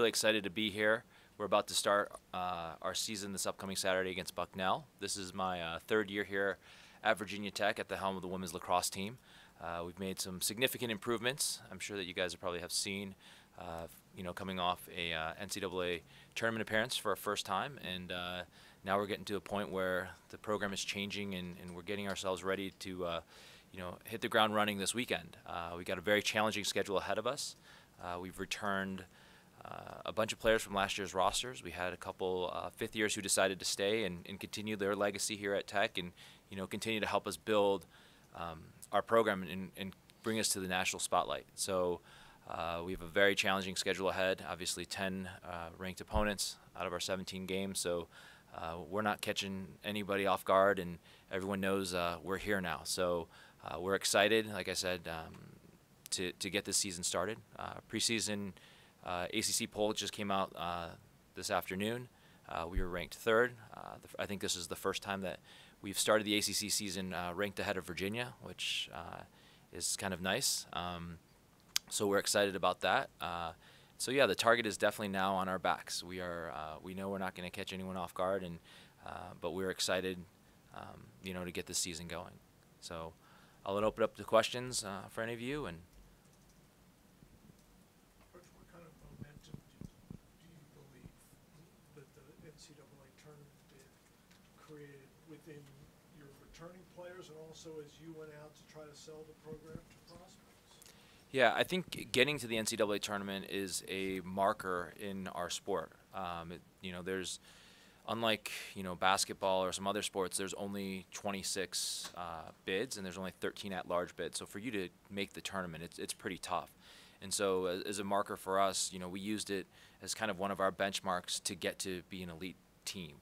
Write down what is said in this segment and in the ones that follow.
really excited to be here. We're about to start our season this upcoming Saturday against Bucknell. This is my third year here at Virginia Tech at the helm of the women's lacrosse team. We've made some significant improvements. I'm sure that you guys probably have seen, coming off a NCAA tournament appearance for our first time, and now we're getting to a point where the program is changing, and we're getting ourselves ready to, hit the ground running this weekend. We got a very challenging schedule ahead of us. We've returned a bunch of players from last year's rosters. We had a couple fifth years who decided to stay and continue their legacy here at Tech, and continue to help us build our program and bring us to the national spotlight. So we have a very challenging schedule ahead. Obviously 10 ranked opponents out of our 17 games, so we're not catching anybody off guard, and everyone knows we're here now. So we're excited, like I said, to get this season started. Preseason ACC poll just came out this afternoon. We were ranked third. I think this is the first time that we've started the ACC season ranked ahead of Virginia, which is kind of nice. So we're excited about that. So yeah, the target is definitely now on our backs. We know we're not going to catch anyone off guard, but we're excited, to get this season going. So I'll open up to questions for any of you. And What kind of momentum do you believe that the NCAA tournament created within your returning players, and also as you went out to try to sell the program to prospects? yeah, I think getting to the NCAA tournament is a marker in our sport. There's, unlike basketball or some other sports, there's only 26 bids, and there's only 13 at-large bids. So for you to make the tournament, it's pretty tough. And so as a marker for us, we used it as kind of one of our benchmarks to get to be an elite team.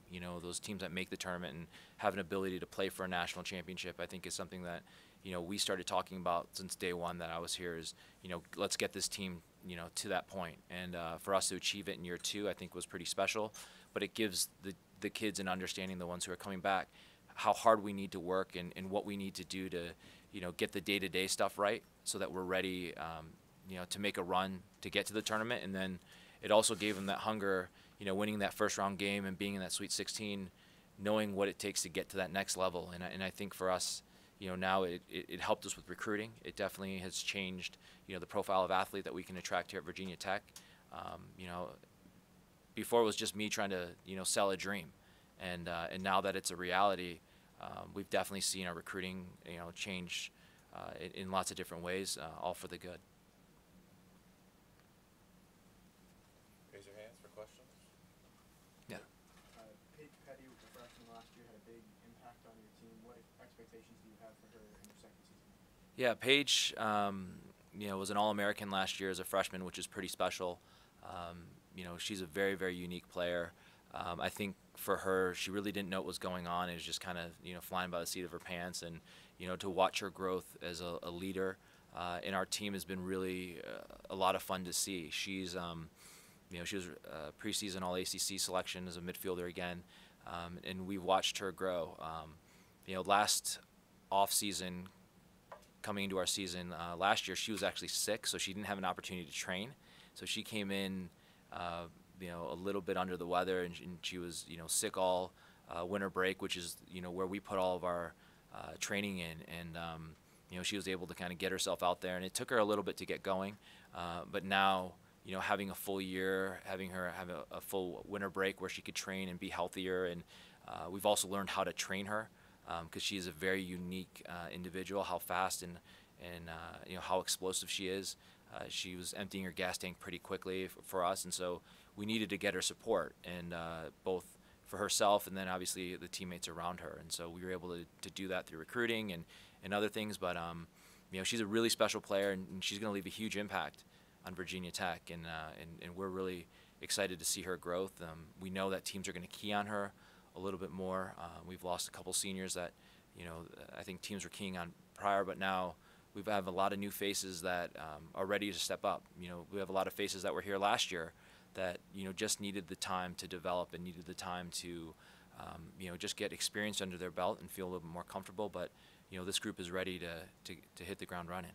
Those teams that make the tournament and have an ability to play for a national championship, I think is something that we started talking about since day one that I was here. Is let's get this team to that point, and for us to achieve it in year two, I think was pretty special. But it gives the kids an understanding, the ones who are coming back, how hard we need to work and what we need to do to get the day-to-day stuff right, so that we're ready to make a run to get to the tournament. And then it also gave them that hunger, winning that first round game and being in that Sweet 16, knowing what it takes to get to that next level. And I think for us, now it helped us with recruiting. It definitely has changed, the profile of athlete that we can attract here at Virginia Tech. Before it was just me trying to, sell a dream, and now that it's a reality, we've definitely seen our recruiting, change in lots of different ways, all for the good. Raise your hands for questions. Yeah. Paige Petty, the freshman last year, had a big impact on your team. What expectations do you have for her in her second season? Yeah, Paige, was an All-American last year as a freshman, which is pretty special. She's a very, very unique player. I think for her, she really didn't know what was going on. It was just kind of, flying by the seat of her pants. And, to watch her growth as a leader in our team has been really a lot of fun to see. She's, she was a preseason All-ACC selection as a midfielder again, and we've watched her grow. Last off-season, coming into our season last year, she was actually sick, so she didn't have an opportunity to train. So she came in, a little bit under the weather, and she was, sick all winter break, which is, where we put all of our training in. And, she was able to kind of get herself out there, and it took her a little bit to get going. But now, having a full year, having her have a full winter break where she could train and be healthier, and we've also learned how to train her, because she is a very unique individual, how fast and how explosive she is. She was emptying her gas tank pretty quickly for us, and so we needed to get her support, and both for herself and then obviously the teammates around her. And so we were able to do that through recruiting and other things. But she's a really special player, and she's going to leave a huge impact on Virginia Tech, and we're really excited to see her growth. We know that teams are going to key on her a little bit more. We've lost a couple seniors that I think teams were keying on prior, but now we have a lot of new faces that are ready to step up. We have a lot of faces that were here last year that just needed the time to develop and needed the time to just get experience under their belt and feel a little bit more comfortable. But this group is ready to hit the ground running.